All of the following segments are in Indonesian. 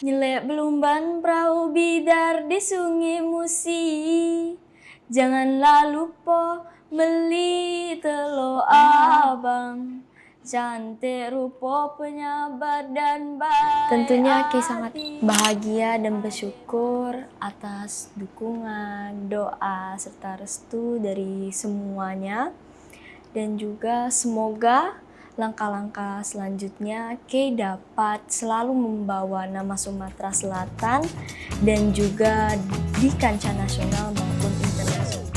Nyelek belumban perahu bidar di sungai Musi. Janganlah lupa beli telur abang. Cantik rupa penyabar dan baik. Tentunya Kay sangat bahagia dan bersyukur atas dukungan, doa, serta restu dari semuanya. Dan juga semoga langkah-langkah selanjutnya Kay dapat selalu membawa nama Sumatera Selatan dan juga di kancah nasional maupun internasional.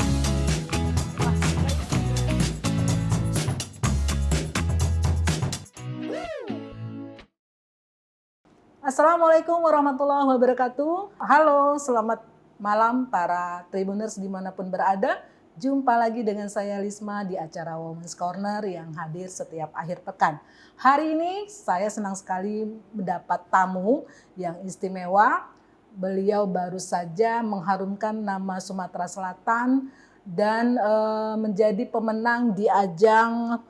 Assalamualaikum warahmatullahi wabarakatuh. Halo, selamat malam para Tribuners dimanapun berada. Jumpa lagi dengan saya Lisma di acara Women's Corner yang hadir setiap akhir pekan. Hari ini saya senang sekali mendapat tamu yang istimewa. Beliau baru saja mengharumkan nama Sumatera Selatan dan menjadi pemenang di ajang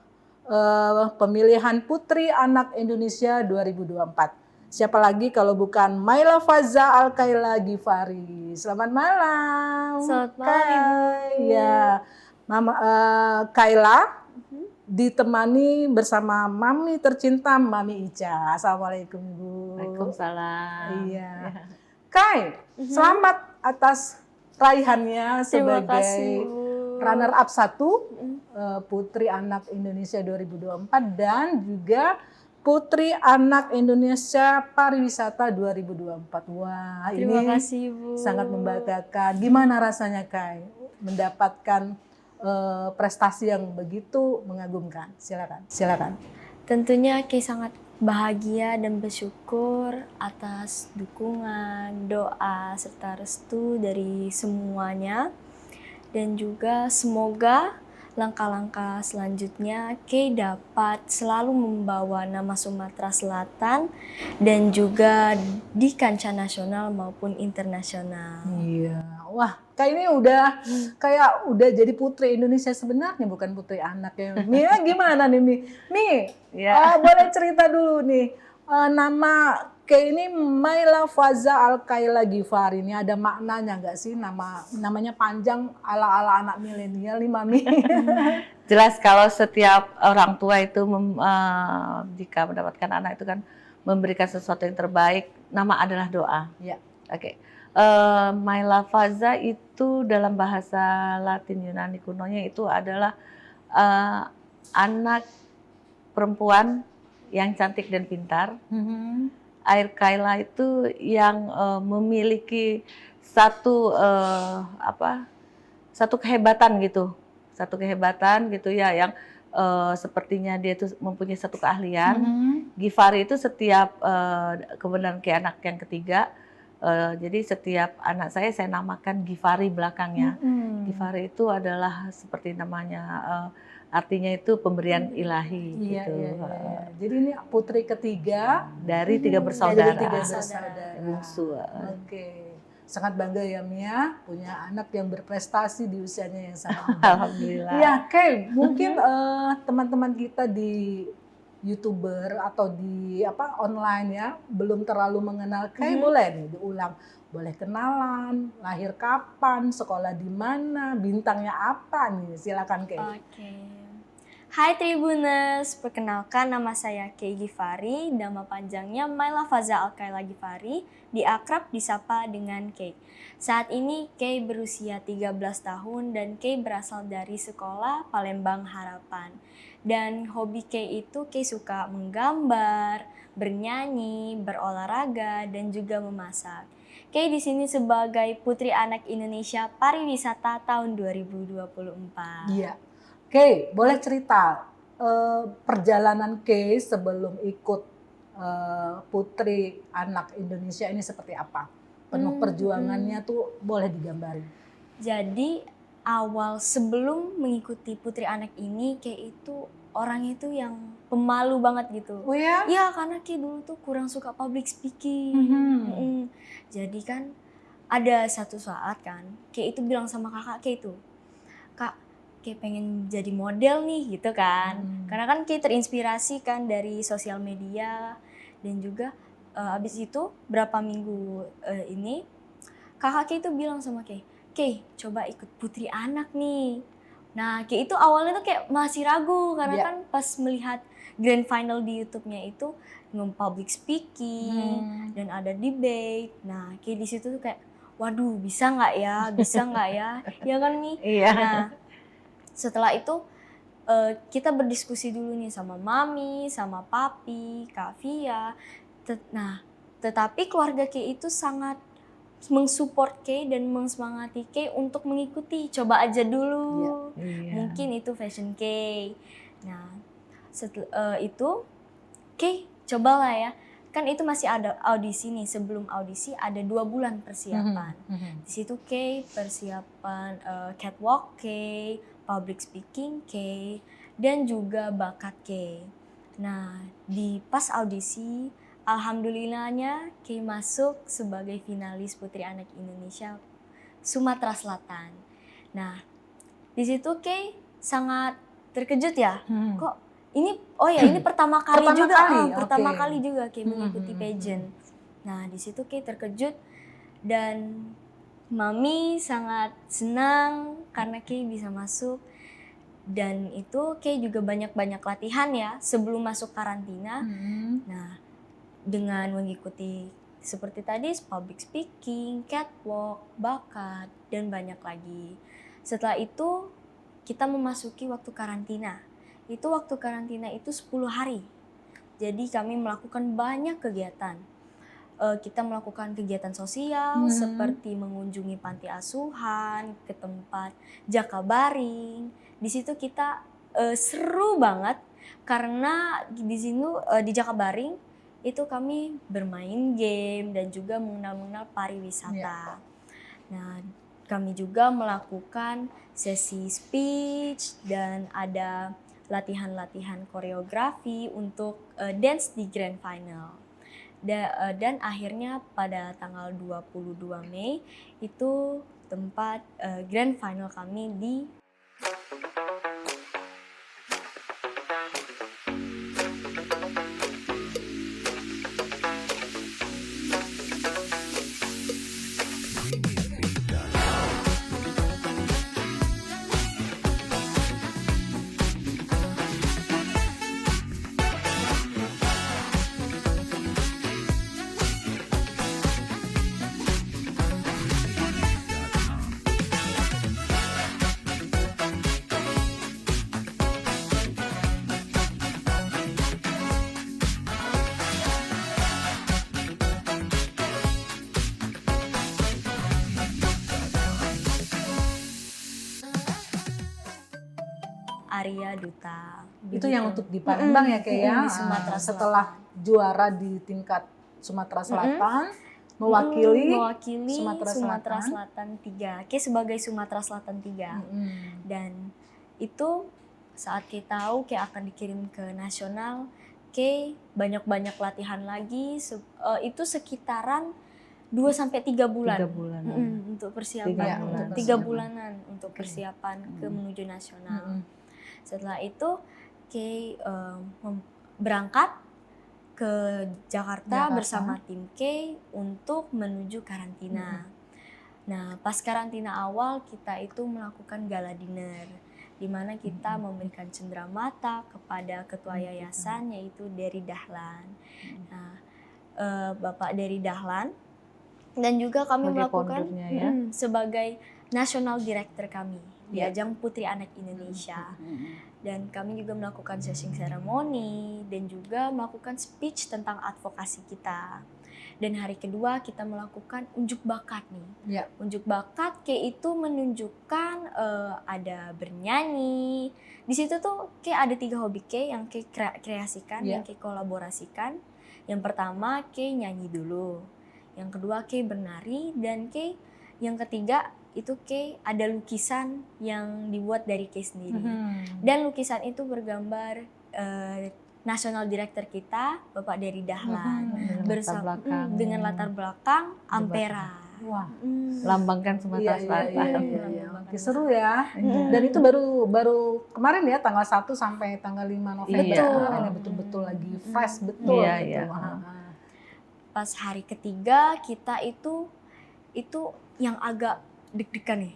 pemilihan Putri Anak Indonesia 2024. Siapa lagi kalau bukan Maila Faza Alkaila Gifari. Selamat malam. Selamat malam, Ibu. Ya, Mama Kaila ditemani bersama Mami tercinta Mami Ica. Assalamualaikum, Ibu. Waalaikumsalam. Iya. Kai, selamat atas raihannya Terima sebagai kasih, Ibu. runner up 1 Putri Anak Indonesia 2024 dan juga Putri Anak Indonesia Pariwisata 2024. Wah, Terima ini kasih, Ibu. sangat membanggakan. Gimana rasanya, Kai, mendapatkan prestasi yang begitu mengagumkan? Silakan. Tentunya Kay sangat bahagia dan bersyukur atas dukungan, doa, serta restu dari semuanya. Dan juga semoga langkah-langkah selanjutnya Kay dapat selalu membawa nama Sumatera Selatan dan juga di kancah nasional maupun internasional. Iya. Wah, Kak ini udah kayak udah jadi putri Indonesia sebenarnya, bukan putri anak ya. Mia gimana nih, Mi? Mi, Ya. boleh cerita dulu nih. Nama Kak ini Maila Faza Alkaila Gifari ini ada maknanya nggak sih? Namanya panjang ala-ala anak milenial nih, Mami. Jelas kalau setiap orang tua itu jika mendapatkan anak itu kan memberikan sesuatu yang terbaik, nama adalah doa. Ya. Oke. Maila Faza itu dalam bahasa Latin Yunani kunonya itu adalah anak perempuan yang cantik dan pintar. Air Kaila itu yang memiliki satu kehebatan gitu ya, yang sepertinya dia itu mempunyai satu keahlian. Gifari itu setiap kebenaran ke anak yang ketiga, jadi setiap anak saya namakan Gifari belakangnya. Gifari itu adalah seperti namanya, artinya itu pemberian ilahi gitu. Iya. Jadi ini putri ketiga Dari 3 bersaudara. Dari 3 bersaudara. Bungsu. Oke. Sangat bangga ya Mia punya anak yang berprestasi di usianya yang sangat muda. Alhamdulillah. Iya, Kay, mungkin teman-teman kita di YouTuber atau di online ya belum terlalu mengenal Kay, boleh nih diulang. Boleh kenalan, lahir kapan, sekolah di mana, bintangnya apa nih? Silakan Kay. Oke. Hai Tribuners, perkenalkan nama saya Kay Gifari, nama panjangnya Maila Faza Alkaila Gifari, diakrab disapa dengan Kay. Saat ini Kay berusia 13 tahun dan Kay berasal dari sekolah Palembang Harapan. Dan hobi Kay itu Kay suka menggambar, bernyanyi, berolahraga, dan juga memasak. Kay di sini sebagai Putri Anak Indonesia Pariwisata tahun 2024. Iya. Kay, boleh cerita perjalanan Kay sebelum ikut Putri Anak Indonesia ini seperti apa? Penuh perjuangannya tuh boleh digambari. Jadi awal sebelum mengikuti Putri Anak ini Kay itu orang itu yang pemalu banget gitu. Oh ya? Iya, karena Kay dulu tuh kurang suka public speaking. Jadi kan ada satu saat kan Kay itu bilang sama kakak Kay itu, "Kak, Kay pengen jadi model nih," gitu kan. Karena kan Kay terinspirasi kan dari sosial media dan juga abis itu berapa minggu ini kakak Kay itu bilang sama Kay, Kay coba ikut Putri Anak nih. Nah Kay itu awalnya tuh kayak masih ragu karena kan pas melihat grand final di YouTube-nya itu dengan public speaking dan ada debate. Nah Kay di situ tuh kayak waduh bisa nggak ya, ya kan nih. Iya. Nah setelah itu kita berdiskusi dulu nih sama mami, sama papi, Kak Via. Nah, tetapi keluarga Kay itu sangat mensupport Kay dan mensemangati Kay untuk mengikuti. Coba aja dulu. Iya. Mungkin itu fashion Kay. Nah, setelah itu Kay cobalah ya. Kan itu masih ada audisi nih. Sebelum audisi ada 2 bulan persiapan. Di situ Kay persiapan catwalk Kay, public speaking Kay, dan juga bakat Kay. Nah, di pas audisi, alhamdulillahnya Kay masuk sebagai finalis Putri Anak Indonesia Sumatera Selatan. Nah, di situ Kay sangat terkejut ya. Kok ini ini pertama kali juga Kay mengikuti pageant. Nah, di situ Kay terkejut dan Mami sangat senang karena Kay bisa masuk. Dan itu Kay juga banyak-banyak latihan ya sebelum masuk karantina. Nah, dengan mengikuti seperti tadi public speaking, catwalk, bakat, dan banyak lagi. Setelah itu kita memasuki waktu karantina. Itu waktu karantina itu 10 hari. Jadi kami melakukan banyak kegiatan. Kita melakukan kegiatan sosial seperti mengunjungi panti asuhan, ke tempat jakabaring. Di situ kita seru banget karena di sini di jakabaring itu kami bermain game dan juga mengenal pariwisata. Nah, kami juga melakukan sesi speech dan ada latihan-latihan koreografi untuk dance di grand final. Dan akhirnya pada tanggal 22 Mei itu tempat grand final kami di Arya Duta. Itu yang untuk di Palembang ya Kay ya. Di Sumatera Selatan. Setelah juara di tingkat Sumatera Selatan, mewakili Sumatera Selatan 3. Kay sebagai Sumatera Selatan 3. Dan itu saat Kay tahu Kay akan dikirim ke nasional, Kay banyak-banyak latihan lagi. Itu sekitaran 2-3 bulan. 3 bulan. Untuk persiapan. 3 bulanan untuk persiapan ke menuju nasional. Setelah itu Kay berangkat ke Jakarta bersama tim Kay untuk menuju karantina. Nah, pas karantina awal kita itu melakukan gala dinner, di mana kita memberikan cenderamata kepada ketua yayasan yaitu Dery Dahlan. Nah, Bapak Dery Dahlan dan juga kami melakukan sebagai national director kami di ajang Putri Anak Indonesia. Dan kami juga melakukan session ceremony dan juga melakukan speech tentang advokasi kita. Dan hari kedua kita melakukan unjuk bakat nih. Unjuk bakat Kay itu menunjukkan ada bernyanyi. Di situ tuh Kay ada 3 hobi Kay yang Kay kreasikan, yang Kay kolaborasikan. Yang pertama Kay nyanyi dulu. Yang kedua Kay bernari dan Kay yang ketiga itu Kay ada lukisan yang dibuat dari Kay sendiri. Dan lukisan itu bergambar national director kita, Bapak Dery Dahlan, dengan latar belakang Ampera. Wah, lambangkan Sumatera Selatan. Oke, seru ya. Dan itu baru kemarin ya tanggal 1 sampai tanggal 5 November. Ini betul-betul lagi fresh betul gitu. pas hari ketiga kita itu yang agak deg-degan nih.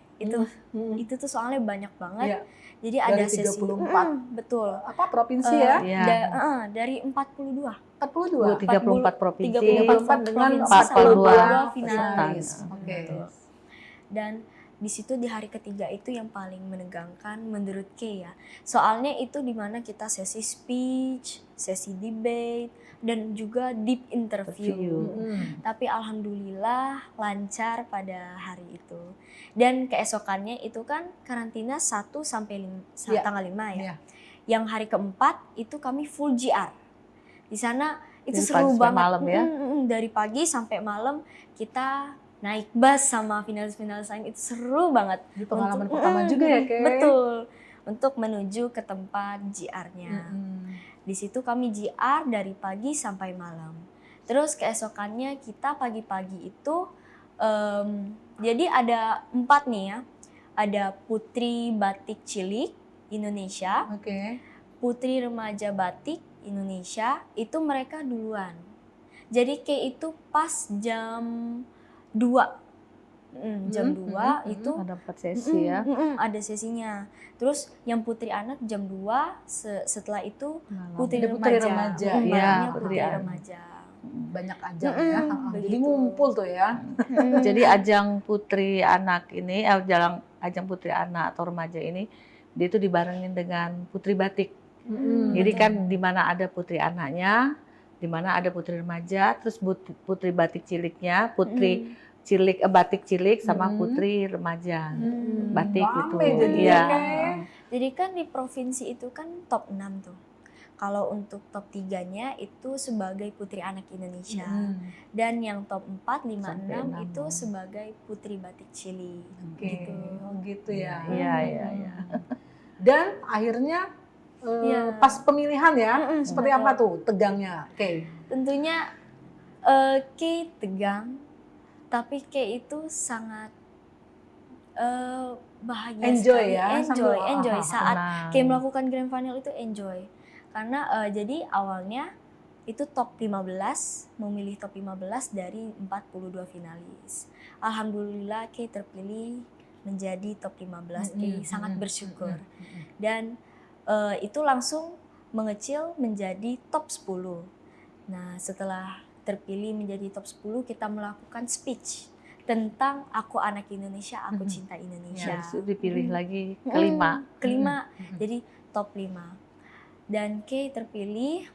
Itu tuh soalnya banyak banget. Iya. Jadi ada Dari sesi 34 betul. apa provinsi ya? Iya. Dari 42. 42. 34 provinsi, 34 dengan provinsi sama 42 finalis. peserta. Oke. Betul. Dan di situ di hari ketiga itu yang paling menegangkan menurut Kay ya. Soalnya itu dimana kita sesi speech, sesi debate, dan juga deep interview. Tapi alhamdulillah lancar pada hari itu. Dan keesokannya itu kan karantina 1 sampai Iya. tanggal 5 ya. Iya. Yang hari keempat itu kami full GR. Di sana itu Dari seru pagi sampai banget. malam ya? Dari pagi sampai malam kita naik bus sama finalis-finalis lain, itu seru banget. Di pengalaman pertama juga ya, Kay? Betul. Untuk menuju ke tempat GR-nya. Di situ kami GR dari pagi sampai malam. Terus keesokannya kita pagi-pagi itu, jadi ada 4 nih ya. Ada Putri Batik Cilik Indonesia, Oke. Putri Remaja Batik Indonesia, itu mereka duluan. Jadi kayak itu pas jam 2. Jam 2 itu Ada 4 sesi ya. ada sesinya. Terus yang Putri Anak jam 2, setelah itu Malam. Putri Ada Putri Remaja. Malamnya Iya, Putri Putri Anak. Remaja. Banyak ajang ya. Jadi begitu. ngumpul tuh ya. Jadi ajang Putri Anak ini, ajang Putri Anak atau remaja ini, dia itu dibarengin dengan Putri Batik. Jadi kan di mana ada Putri Anaknya, di mana ada Putri Remaja, terus Putri Batik Ciliknya, Putri Batik Cilik sama Putri Remaja. Batik gitu. Rame jadi Iya. Jadi kan di provinsi itu kan top 6 tuh. Kalau untuk top 3-nya itu sebagai Putri Anak Indonesia. Dan yang top 4, 5, Sampai 6 enam. itu sebagai Putri Batik Cilik. Oke. Oh gitu ya. Iya. Dan akhirnya Iya. pas pemilihan ya, seperti betul. apa tuh tegangnya? Oke. Tentunya Kay tegang, tapi Kay itu sangat bahagia Enjoy sekali. ya, Enjoy sambil- saat Tenang. Kay melakukan grand final itu enjoy. Karena jadi awalnya itu top 15, memilih top 15 dari 42 finalis. Alhamdulillah Kay terpilih menjadi top 15. Kay sangat bersyukur. Dan itu langsung mengecil menjadi top 10. Nah, setelah terpilih menjadi top 10, kita melakukan speech tentang Aku Anak Indonesia, Aku Cinta Indonesia. Habis itu dipilih lagi kelima. Jadi top 5. Dan Kay terpilih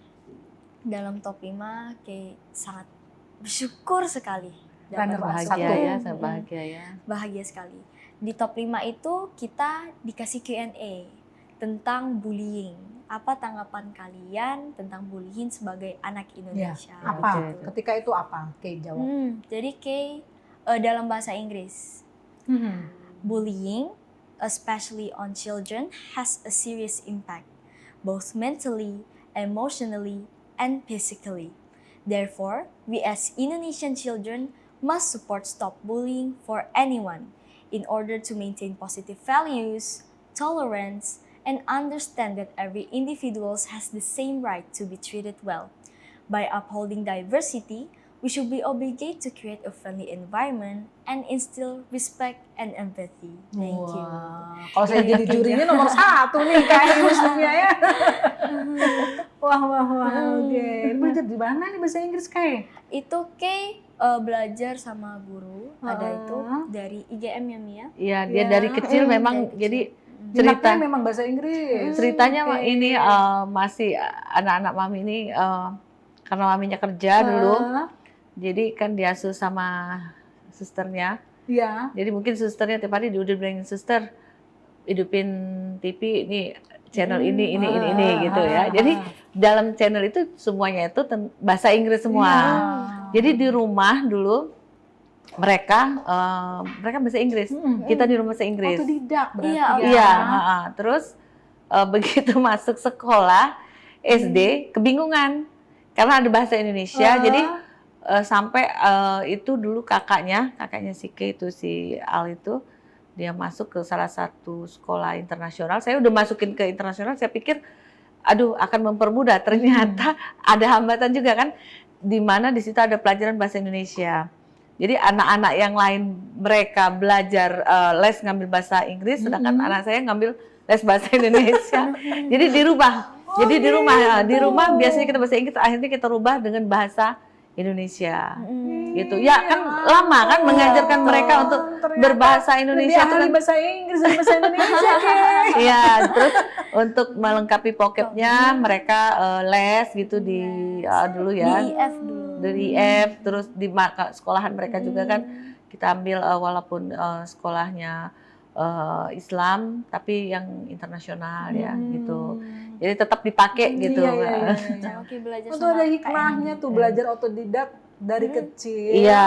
dalam top 5, Kay sangat bersyukur sekali. dapat Runner up masuk. Bahagia satu. ya, saya bahagia ya. Bahagia sekali. Di top 5 itu kita dikasih Q&A tentang bullying. Apa tanggapan kalian tentang bullying sebagai anak Indonesia? Apa? Oke. Ketika itu apa? Kay jawab. Jadi Kay dalam bahasa Inggris, bullying, especially on children, has a serious impact, both mentally, emotionally, and physically. Therefore, we as Indonesian children must support stop bullying for anyone in order to maintain positive values, tolerance, and understand that every individual has the same right to be treated well. By upholding diversity, we should be obligated to create a friendly environment and instill respect and empathy. Thank you. Wah, kalau saya jadi jurinya nomor 1 nih kayak Muslimnya ya. Wah. Oke. Belajar di mana nih bahasa Inggris Kay? Itu Kay belajar sama guru, ada itu dari IGM ya Mia. Iya, dia dari kecil memang jadi Minatnya memang bahasa Inggris. ceritanya Oke. ini masih anak-anak mami ini karena maminya kerja dulu, jadi kan diasuh sama susternya. Iya. Jadi mungkin susternya tiap hari udah bilangin, suster hidupin TV ini channel ini gitu ya. Jadi dalam channel itu semuanya itu bahasa Inggris semua. Jadi di rumah dulu mereka bahasa Inggris. Kita di rumah bahasa Inggris. Otodidak berarti. Iya, terus begitu masuk sekolah SD kebingungan karena ada bahasa Indonesia. Jadi sampai itu dulu kakaknya si Kay itu, si Al itu, dia masuk ke salah satu sekolah internasional. Saya udah masukin ke internasional, saya pikir aduh akan mempermudah, ternyata ada hambatan juga kan. di mana di situ ada pelajaran bahasa Indonesia. Jadi anak-anak yang lain mereka belajar les ngambil bahasa Inggris, sedangkan anak saya ngambil les bahasa Indonesia. Jadi di rumah. Jadi di rumah biasanya kita bahasa Inggris, akhirnya kita rubah dengan bahasa Indonesia. Gitu. Ya kan lama kan mengajarkan mereka untuk berbahasa Indonesia Lebih ahli bahasa Inggris dan bahasa Indonesia. Iya, terus untuk melengkapi vocabnya mereka les gitu di dulu ya. Di IF dulu. Dari IF, terus di sekolahan mereka juga kan kita ambil walaupun sekolahnya Islam tapi yang internasional ya gitu. Jadi tetap dipakai gitu. Saya oke belajar Itu ada hikmahnya tuh belajar otodidak dari kecil. Iya,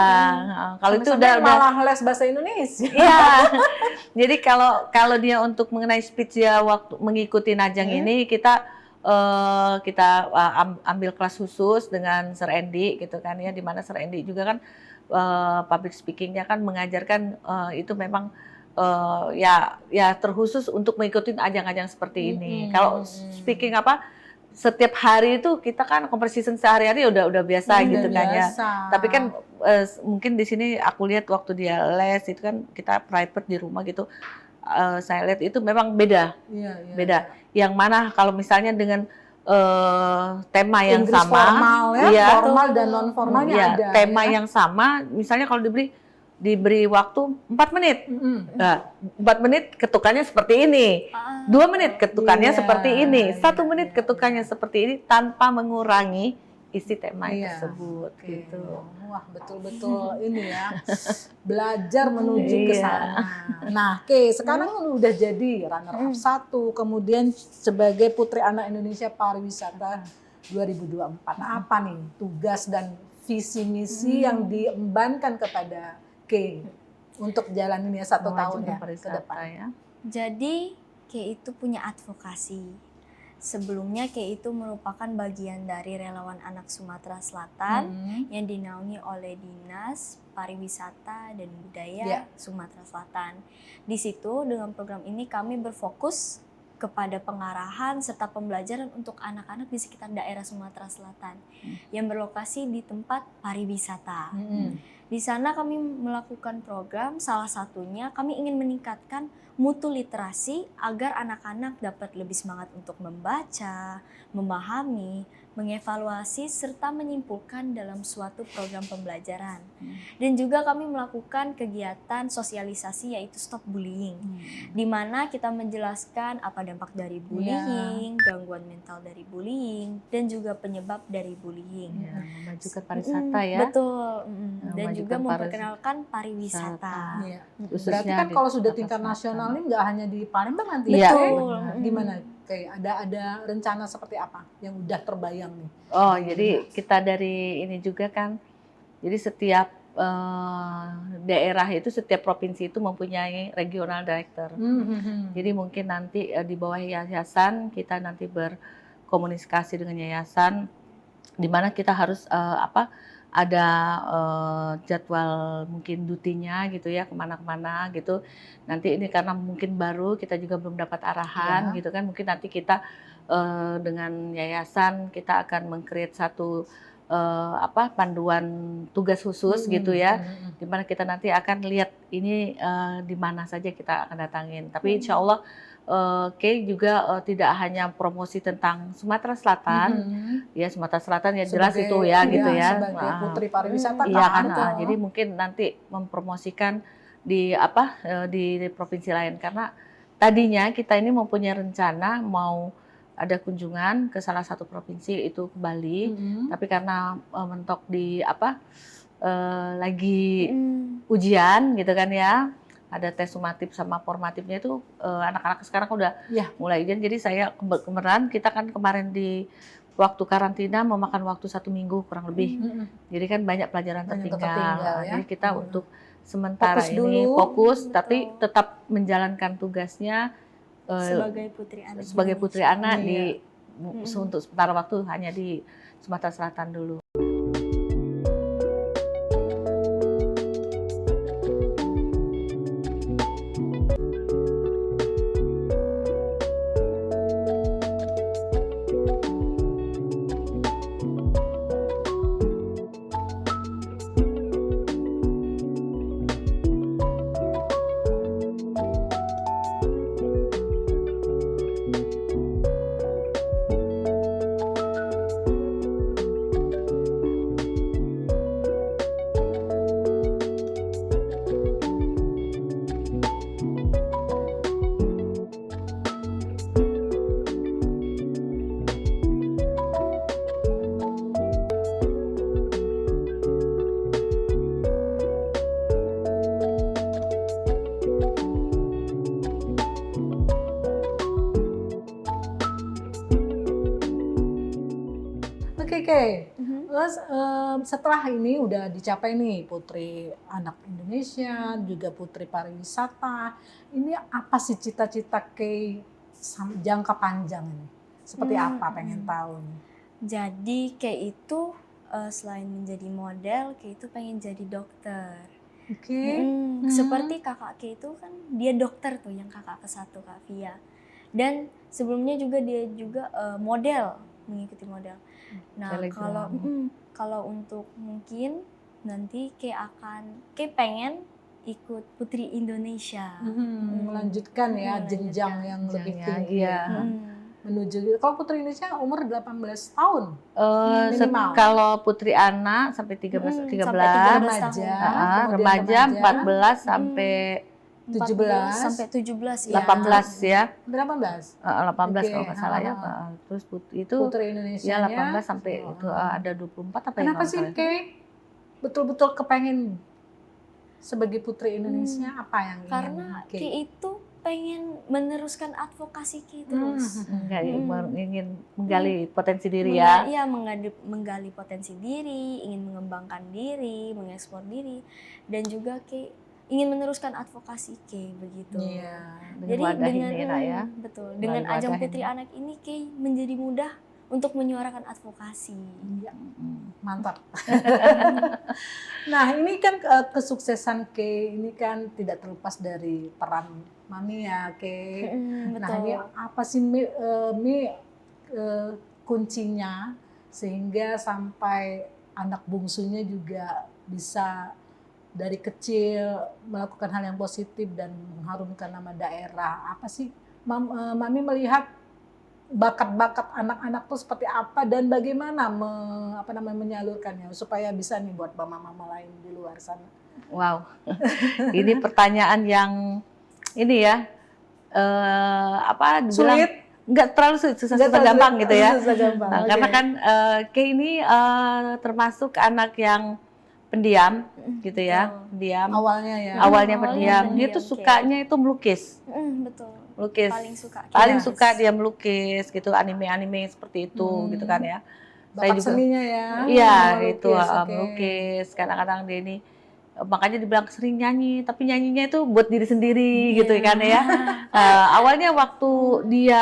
kalau itu udah malah les bahasa Indonesia. Iya. Jadi kalau dia untuk mengenai speech ya waktu mengikuti Najang ini kita ambil kelas khusus dengan Sir Andy gitu kan ya, di mana Sir Andy juga kan public speakingnya kan mengajarkan itu memang ya terkhusus untuk mengikuti ajang-ajang seperti ini. Kalau speaking setiap hari itu kita kan conversation sehari-hari udah biasa gitu kan ya. Tapi kan mungkin di sini aku lihat waktu dia les itu kan kita private di rumah gitu. Saya lihat itu memang beda. Beda. Yang mana kalau misalnya dengan tema yang Inggris sama, formal formal dan non formalnya ada. Tema yang sama, misalnya kalau diberi waktu 4 menit. Nah, 4 menit ketukannya seperti ini. 2 menit ketukannya seperti ini. 1 menit ketukannya seperti ini tanpa mengurangi isi tema tersebut gitu. Wah, betul-betul ini ya. Belajar menuju ke sana. Nah, sekarang udah jadi runner up 1, kemudian sebagai Putri Anak Indonesia Pariwisata 2024. Nah, apa nih tugas dan visi misi yang diembankan kepada Kay untuk jalanin ya 1 tahun ya ke depan ya. Jadi Kay itu punya advokasi. Sebelumnya Kay itu merupakan bagian dari Relawan Anak Sumatera Selatan yang dinaungi oleh Dinas Pariwisata dan Budaya Sumatera Selatan. Di situ dengan program ini kami berfokus kepada pengarahan serta pembelajaran untuk anak-anak di sekitar daerah Sumatera Selatan yang berlokasi di tempat pariwisata. Di sana kami melakukan program, salah satunya kami ingin meningkatkan mutu literasi agar anak-anak dapat lebih semangat untuk membaca, memahami, mengevaluasi, serta menyimpulkan dalam suatu program pembelajaran. Dan juga kami melakukan kegiatan sosialisasi yaitu Stop Bullying, di mana kita menjelaskan apa dampak dari bullying, gangguan mental dari bullying, dan juga penyebab dari bullying. Memajukan pariwisata ya. Betul. Dan juga memperkenalkan pariwisata. Berarti kan kalau sudah tingkat nasional ini nggak hanya di Palembang nanti. Betul. Gimana? Kayak ada rencana seperti apa yang udah terbayang nih? Oh, jadi kita dari ini juga kan, jadi setiap daerah itu, setiap provinsi itu mempunyai regional director. Jadi mungkin nanti di bawah yayasan kita nanti berkomunikasi dengan yayasan, di mana kita harus ada jadwal mungkin dutinya gitu ya, kemana-kemana gitu. Nanti ini karena mungkin baru, kita juga belum dapat arahan gitu kan. Mungkin nanti kita dengan yayasan kita akan meng-create satu panduan tugas khusus gitu ya. Dimana kita nanti akan lihat ini di mana saja kita akan datangin. Tapi insya Allah Kay juga tidak hanya promosi tentang Sumatera Selatan, ya Sumatera Selatan ya jelas sebagai, itu ya gitu ya. Sebagai Putri Pariwisata Iya kan, jadi mungkin nanti mempromosikan di di provinsi lain, karena tadinya kita ini mempunyai rencana mau ada kunjungan ke salah satu provinsi itu ke Bali, tapi karena mentok di lagi ujian gitu kan ya. Ada tes sumatif sama formatifnya itu anak-anak sekarang udah mulai ujian. Jadi saya kemarin kita kan kemarin di waktu karantina memakan waktu 1 minggu kurang lebih. Jadi kan banyak pelajaran tertinggal. Ya? Jadi kita untuk sementara fokus tapi tetap menjalankan tugasnya sebagai putri anak untuk sementara waktu hanya di Sumatera Selatan dulu. Terus setelah ini udah dicapai nih Putri Anak Indonesia, juga Putri Pariwisata. Ini apa sih cita-cita Kay jangka panjang ini? Seperti apa pengen tahu nih? Jadi kayak itu selain menjadi model, kayak itu pengen jadi dokter. Oke. Seperti kakak Kay itu kan dia dokter tuh, yang kakak ke-1 Kak Via. Dan sebelumnya juga dia juga model, mengikuti model. Nah kalau untuk mungkin nanti Kay pengen ikut Putri Indonesia. Melanjutkan ya jenjang yang lebih tinggi. Menuju, kalau Putri Indonesia umur 18 tahun minimal. Kalau Putri Anak sampai 13 remaja 14 sampai 17 sampai 17 ya. 18 ya. 18. 18 kalau nggak salah ya. Terus Putri Indonesia ya 18 sampai itu ada 24 apa ya? Kenapa sih Kay betul-betul kepengen sebagai Putri Indonesia apa yang ingin? Karena Kay itu pengen meneruskan advokasi Kay terus. Ingin menggali potensi diri ya. Iya, menggali potensi diri, ingin mengembangkan diri, mengeksplor diri, dan juga Kay ingin meneruskan advokasi Kay begitu. Iya. Jadi dengan ya. Betul, dengan ajang Putri Anak ini Kay menjadi mudah untuk menyuarakan advokasi. Iya. Mantap. Nah, ini kan kesuksesan Kay ini kan tidak terlepas dari peran Mami ya, Kay. Nah, ini apa sih kuncinya sehingga sampai anak bungsunya juga bisa dari kecil melakukan hal yang positif dan mengharumkan nama daerah. Apa sih Mami melihat bakat-bakat anak-anak tuh seperti apa dan bagaimana menyalurkannya supaya bisa nih buat mama-mama lain di luar sana. Wow, ini pertanyaan yang ini ya sulit? Nggak terlalu susah gampang gitu ya. Nah, karena kan Kay ini termasuk anak yang pendiam gitu ya, pendiam. Awalnya pendiam. Dia tuh sukanya itu melukis. Betul. Melukis. Paling suka dia melukis gitu, anime-anime seperti itu gitu kan ya. Bakat seninya ya. Iya, itu melukis. Kadang-kadang dia ini makanya dibilang sering nyanyi, tapi nyanyinya itu buat diri sendiri gitu kan ya. Awalnya waktu dia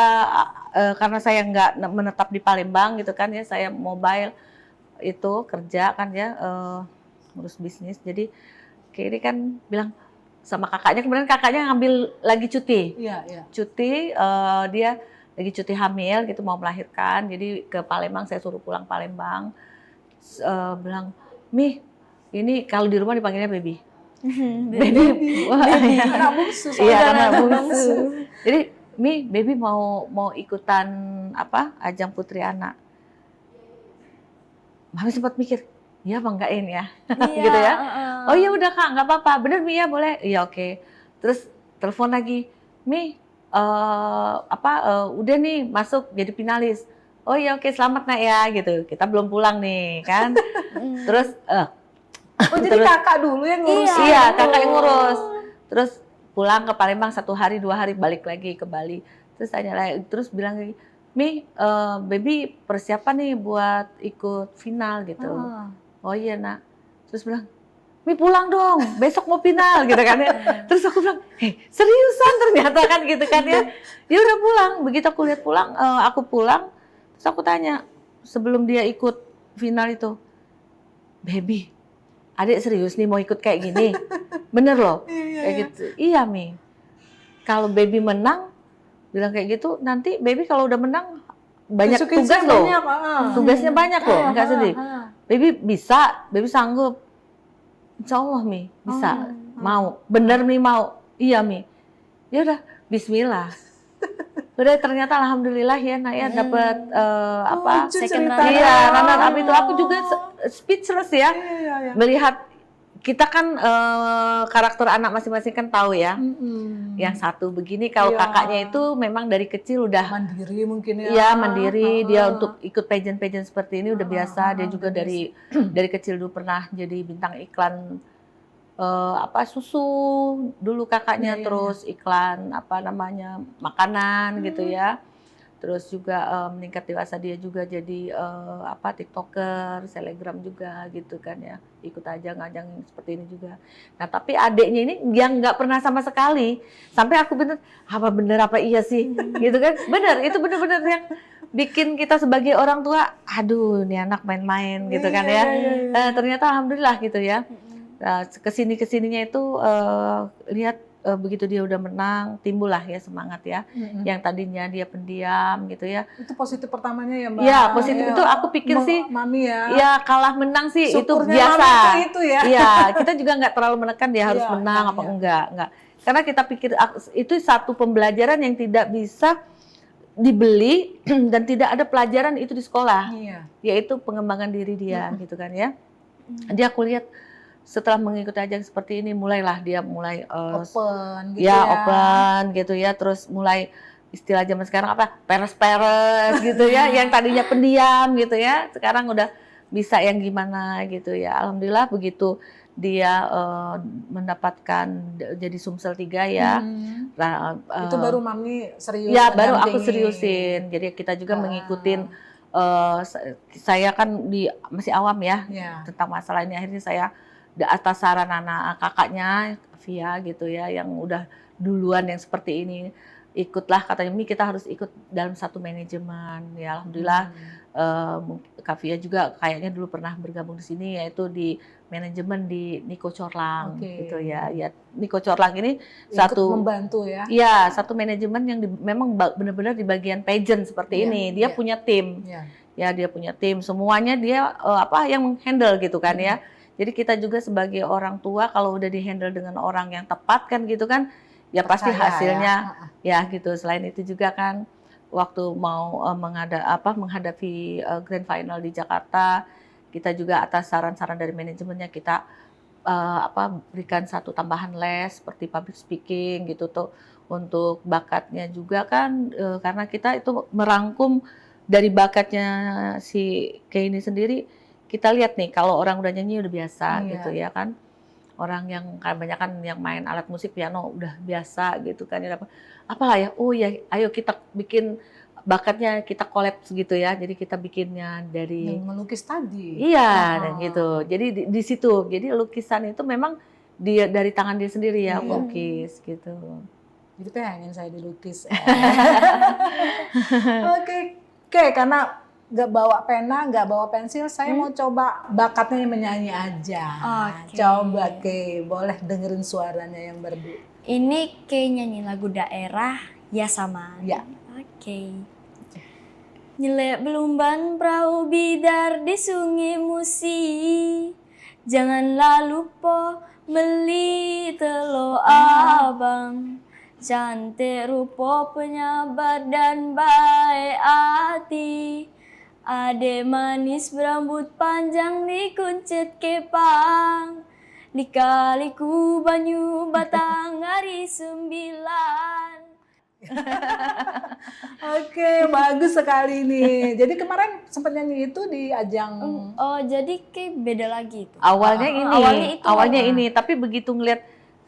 karena saya nggak menetap di Palembang gitu kan ya, saya mobile itu kerja kan ya, ngurus bisnis. Jadi kayak ini kan bilang sama kakaknya, kemudian kakaknya ngambil lagi cuti. Iya. Cuti, dia lagi cuti hamil gitu, mau melahirkan. Jadi ke Palembang, saya suruh pulang Palembang. Bilang, "Mi, ini kalau di rumah dipanggilnya baby." Baby. Anak bungsu. Iya, anak bungsu. Jadi, "Mi, baby mau ikutan ajang Putri Anak." Mami sempat mikir, iya apa enggakin ya, gitu ya. Oh ya udah Kak, nggak apa-apa. Bener Mi ya boleh. Iya oke. Terus telepon lagi, Mi, udah nih masuk jadi finalis. Oh iya oke, selamat Nak ya gitu. Kita belum pulang nih kan. Terus jadi kakak dulu yang ngurus. Iya, kakak yang ngurus. Terus pulang ke Palembang 1 hari 2 hari, balik lagi ke Bali. Terus tanya lagi, terus bilang lagi, Mi, baby persiapan nih buat ikut final gitu. Oh iya Nak. Terus bilang, Mi pulang dong, besok mau final gitu kan ya. Terus aku bilang, seriusan ternyata kan gitu kan ya. Dia udah pulang, begitu aku lihat pulang, aku pulang, terus aku tanya sebelum dia ikut final itu, baby, adik serius nih mau ikut kayak gini? Bener loh, kayak gitu. Iya Mi, kalau baby menang, bilang kayak gitu, nanti baby kalau udah menang banyak tugas loh, tugasnya banyak loh, enggak sedih. Baby bisa, baby sanggup. Insya Allah Mi, bisa, mau, bener Mi mau, iya Mi. Ya udah, Bismillah. Udah ternyata alhamdulillah ya Nak ya dapat second runner up itu aku juga speechless ya. Melihat kita kan karakter anak masing-masing kan tahu ya. Yang satu begini, kalau kakaknya itu memang dari kecil udah mandiri mungkin ya. Iya, mandiri. Dia untuk ikut pageant-pageant seperti ini udah biasa. Dia juga dari kecil dulu pernah jadi bintang iklan susu dulu kakaknya, terus iklan makanan gitu ya. Terus juga meningkat dewasa dia juga jadi TikToker, selebgram juga gitu kan ya. Ikut ajang-ajang seperti ini juga. Nah, tapi adiknya ini yang nggak pernah sama sekali. Sampai aku bener apa iya sih? Gitu kan. Bener, itu bener-bener yang bikin kita sebagai orang tua, aduh nih anak main-main gitu kan ya. Ternyata alhamdulillah gitu ya. Nah, kesininya itu lihat begitu dia udah menang, timbullah ya semangat ya. Yang tadinya dia pendiam gitu ya. Itu positif pertamanya ya Mbak? Iya, positif itu aku pikir sih. Mami ya. Ya kalah menang sih Syukurnya itu biasa. Mami itu ya. Iya, kita juga nggak terlalu menekan dia harus Iya, menang iya, apa iya. enggak. Karena kita pikir itu satu pembelajaran yang tidak bisa dibeli dan tidak ada pelajaran itu di sekolah. Iya. Yaitu pengembangan diri dia gitu kan ya. Dia aku lihat setelah mengikuti ajang seperti ini mulailah dia mulai Open gitu ya ya. open gitu ya, terus mulai istilah zaman sekarang apa peres-peres gitu ya, yang tadinya pendiam gitu ya, sekarang udah bisa yang gimana gitu ya. Alhamdulillah begitu dia mendapatkan jadi Sumsel 3 ya. Nah, Itu baru Mami serius ya baru aku mendampingi. seriusin. Jadi kita juga mengikutin saya kan masih awam ya tentang masalah ini, akhirnya saya atas saran anak kakaknya Via gitu ya yang udah duluan yang seperti ini, ikutlah katanya Mi kita harus ikut dalam satu manajemen ya. Alhamdulillah Kak Via juga kayaknya dulu pernah bergabung di sini, yaitu di manajemen di Niko Corlang gitu ya. Ya Niko Corlang ini ikut membantu ya. Iya, satu manajemen yang memang benar-benar di bagian pageant seperti ini. Dia punya tim. Ya, dia punya tim. Semuanya dia yang menghandle gitu kan ya. Jadi kita juga sebagai orang tua kalau udah dihandle dengan orang yang tepat kan gitu kan, ya pasti hasilnya ya gitu. Selain itu juga kan waktu mau menghadapi grand final di Jakarta, kita juga atas saran-saran dari manajemennya kita berikan satu tambahan les seperti public speaking gitu tuh untuk bakatnya juga kan, karena kita itu merangkum dari bakatnya si Kay ini sendiri. Kita lihat nih kalau orang udah nyanyi udah biasa gitu ya kan, orang yang kebanyakan yang main alat musik piano udah biasa gitu kan ya, apalah ya, oh ya ayo kita bikin bakatnya, kita kolaps gitu ya, jadi kita bikinnya dari melukis tadi. Iya dan gitu, jadi di situ, jadi lukisan itu memang dia dari tangan dia sendiri ya melukis gitu. Jadi pengen saya dilukis. Oke, karena nggak bawa pena, nggak bawa pensil, saya mau coba bakatnya menyanyi aja. Coba Kay, boleh dengerin suaranya yang merdu. Ini Kay nyanyi lagu daerah ya sama. Ya. Oke. Nyelek belumban perahu bidar di sungai Musi, janganlah lupa beli telur abang. Cantik rupa penyabar dan baik hati, ade manis berambut panjang dikuncit kepang, Lika-liku banyu batang hari 9. Oke, bagus sekali nih. Jadi kemarin sempat nyanyi itu di ajang. Oh, jadi kayak beda lagi itu. Awalnya ini, tapi begitu ngeliat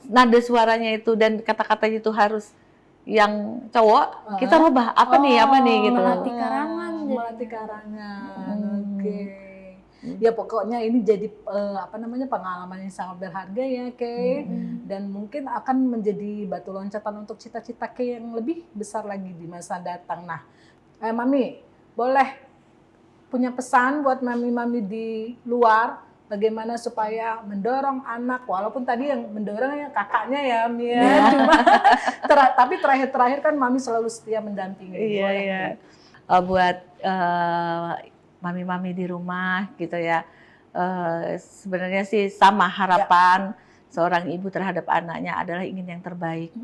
nada suaranya itu dan kata-katanya itu harus yang cowok, kita rubah apa nih gitu. Melatih karangan. Melatih karangan. Oke. Ya pokoknya ini jadi pengalaman yang sangat berharga ya Kay, dan mungkin akan menjadi batu loncatan untuk cita-cita Kay yang lebih besar lagi di masa datang. Nah, Mami boleh punya pesan buat mami-mami di luar, bagaimana supaya mendorong anak, walaupun tadi yang mendorongnya kakaknya ya Mia, tapi terakhir kan Mami selalu setia mendampingi. Iya. Buat mami-mami di rumah gitu ya, sebenarnya sih sama harapan seorang ibu terhadap anaknya adalah ingin yang terbaik.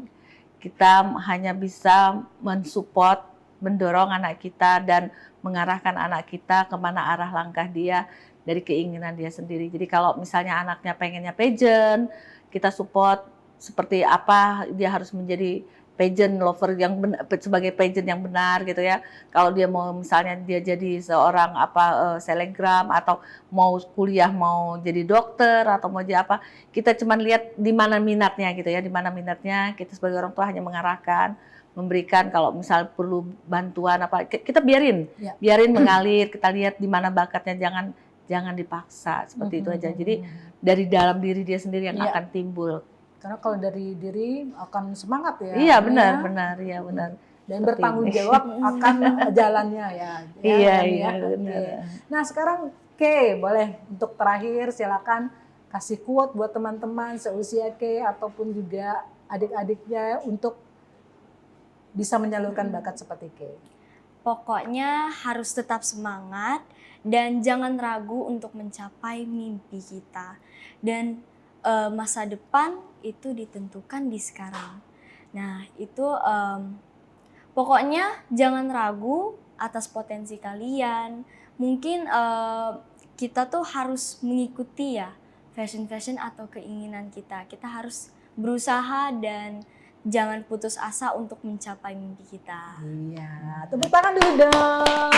Kita hanya bisa mensupport, mendorong anak kita dan mengarahkan anak kita kemana arah langkah dia dari keinginan dia sendiri. Jadi kalau misalnya anaknya pengennya pageant, kita support seperti apa dia harus menjadi pageant lover yang sebagai pageant yang benar gitu ya. Kalau dia mau misalnya dia jadi seorang selebgram atau mau kuliah mau jadi dokter atau mau jadi apa, kita cuma lihat di mana minatnya gitu ya, di mana minatnya kita sebagai orang tua hanya mengarahkan, memberikan kalau misal perlu bantuan apa kita biarin mengalir, kita lihat di mana bakatnya, jangan dipaksa seperti itu aja. Jadi dari dalam diri dia sendiri yang akan timbul. Karena kalau dari diri akan semangat ya. Iya benar. Dan seperti bertanggung jawab akan jalannya ya. Iya benar. Nah sekarang Kay, boleh untuk terakhir silakan kasih quote buat teman-teman seusia Kay ataupun juga adik-adiknya untuk bisa menyalurkan bakat seperti Kay. Pokoknya harus tetap semangat dan jangan ragu untuk mencapai mimpi kita. Dan masa depan itu ditentukan di sekarang. Nah itu pokoknya jangan ragu atas potensi kalian. Mungkin kita tuh harus mengikuti ya fashion atau keinginan kita. Kita harus berusaha dan jangan putus asa untuk mencapai mimpi kita. Iya, tepuk tangan dulu dong.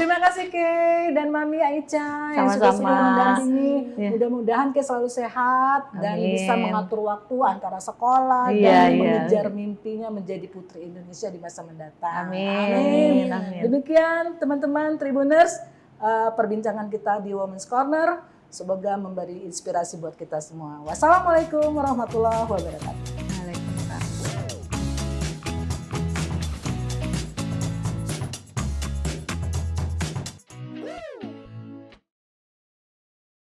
Terima kasih Kay dan Mami Aicha yang sudah mendampingi. Mudah-mudahan Kay selalu sehat dan bisa mengatur waktu antara sekolah dan mengejar mimpinya menjadi putri Indonesia di masa mendatang. Amin. Demikian teman-teman Tribuners, perbincangan kita di Women's Corner. Semoga memberi inspirasi buat kita semua. Wassalamualaikum warahmatullahi wabarakatuh.